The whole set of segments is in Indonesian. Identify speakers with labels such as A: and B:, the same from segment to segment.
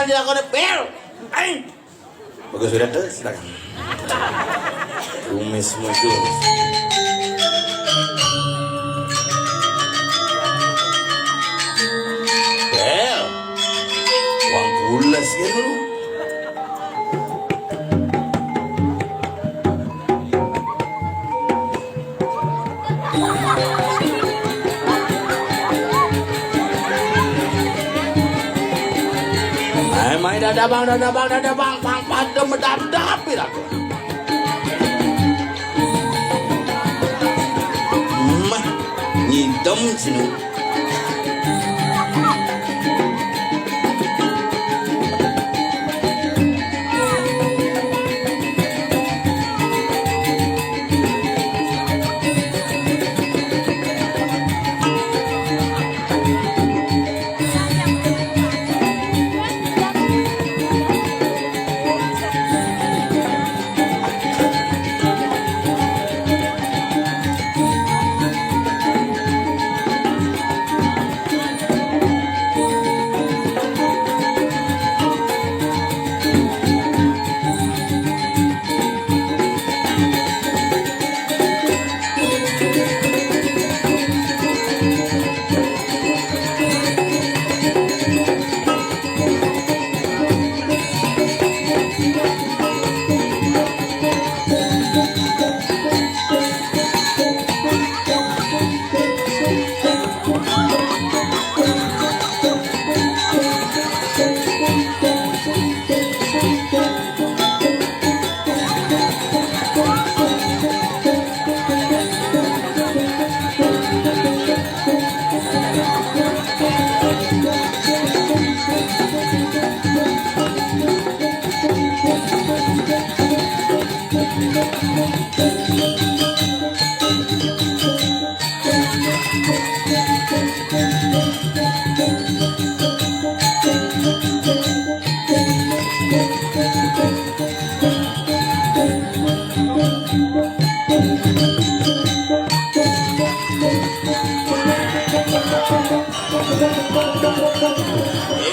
A: akan dilakoni bel. Aing. Bagus sudah tuh, silakan. Rumis muncul. Bel. Uang gulas ya lu. Main dadabang, pang padem medap aku. Mah, nyidem sini.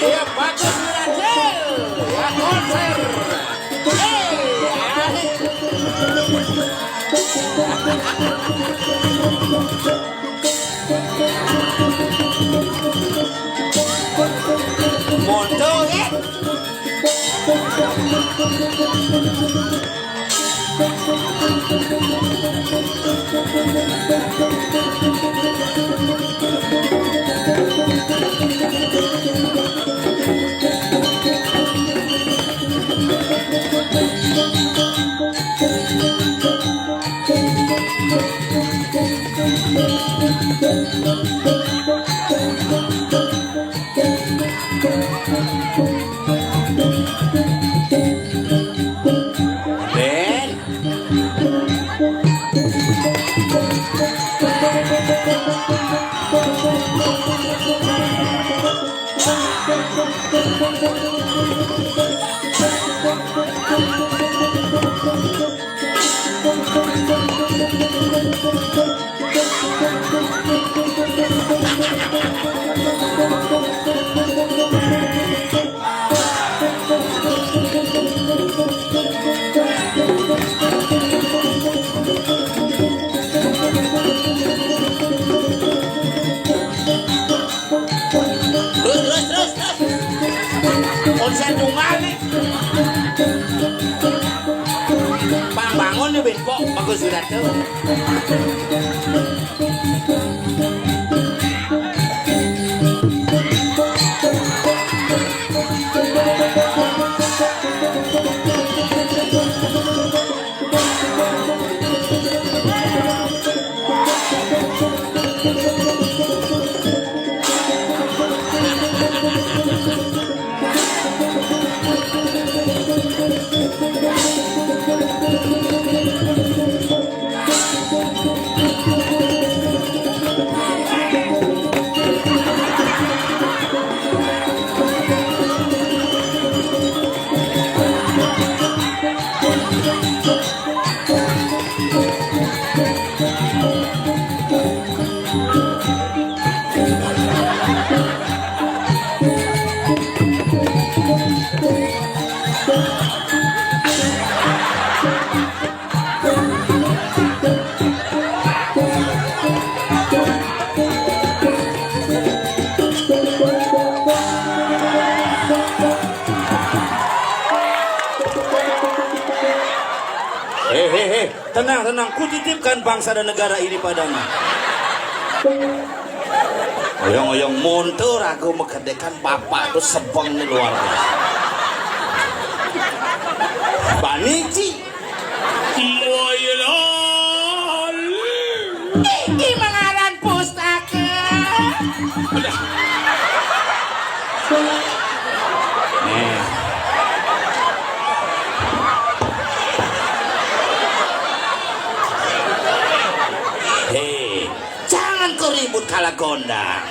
A: Iya bagus berhasil. Ya konser. Mondol ya. Terus. Konser tunggal nih. Bangun nih Ben, kok bagus sudah tuh.
B: Tenang, ku titipkan bangsa dan negara ini padamu. Oyong-oyong muntur aku menggedekan bapak tuh sebang nih luar biasa. Banici.
A: Iki mengaran pustaka.
B: Hei, jangan kau ribut kalah gondang.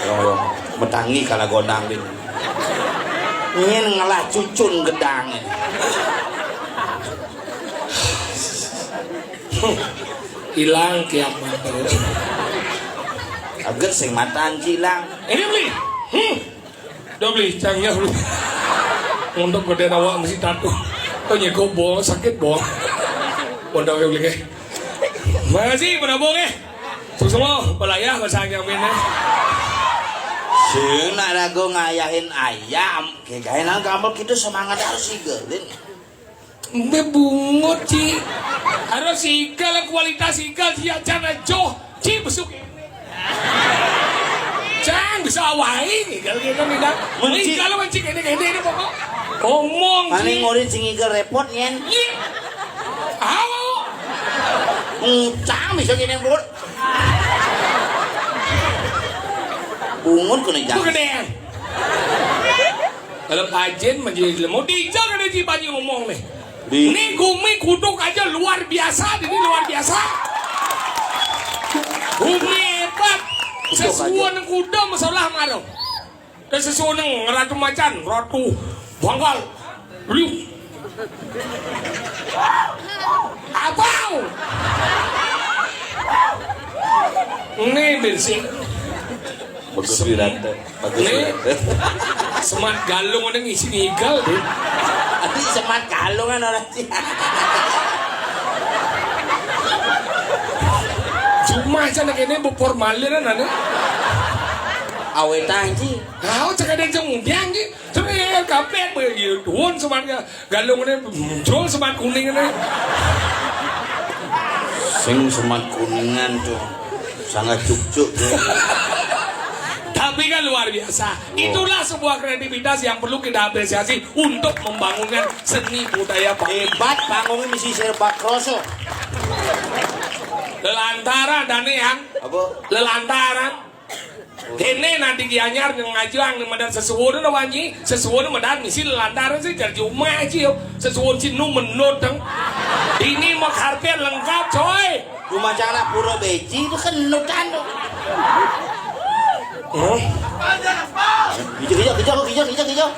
B: Yong, metangi kalah gondang ini. Ingin ngalah cucun gedang.
C: Hilang kiamat terus.
B: Agar sing mataan cilang.
C: Ini beli. Udah beli, canggih beli. Untuk gede awak mesti tato. Oh nyeko bohong sakit bohong. Udah beli ke. Makasih pada bohong Semua pelayah bahasa Jaminnya.
B: Sina rago ngayahin ayam. Kayak nang kamu gitu semangat harus sigelin.
C: Bebungut ci. Harus igal kualitas igal dia jangan joh ci besuk. Jangan bisa awai igal kita tidak. Igal mancing ini pokok. Ngomong
B: Paling ngori sing igal repot nyen.
C: Awo.
B: Cang bisa gini bro. Bungut kena jangan.
C: Bukan kalau pajen menjadi lemot dijak ada ci banyak ngomong nih. Ini Gumi kuduk aja luar biasa, ini luar biasa. Gumi hebat. Sesuatu yang kuda masalah marah. Dan sesuatu yang ratu macan, ratu banggal. Riu. Abang. Ini bersih.
B: Bagus dirata.
C: Semat galung ada ngisi igal deh.
B: Adi semat galungan orang sih.
C: Cuma aja nak ini formalin kan
B: Awetan sih.
C: Kau cakap dia cemungkian sih. Terus kapet begitu. Tuan sematnya galung ini muncul semat kuning ini.
B: Sing semat kuningan tuh sangat cuk-cuk.
C: Tapi kan luar biasa. Itulah sebuah kreativitas yang perlu kita apresiasi untuk membangunkan seni budaya
B: Hebat bangunnya misi serba kroso.
C: Lelantaran dan yang
B: Apa?
C: lelantaran. Kene nanti kianyar yang ngajuang medan sesuatu na wanji, sesuatu medan misi lelantaran sih jadi umah aja yo. Sesuatu sih nu menodeng. Ini mau karpet lengkap coy.
B: Rumah cara pura beci itu kan nutan tuh. Hijau.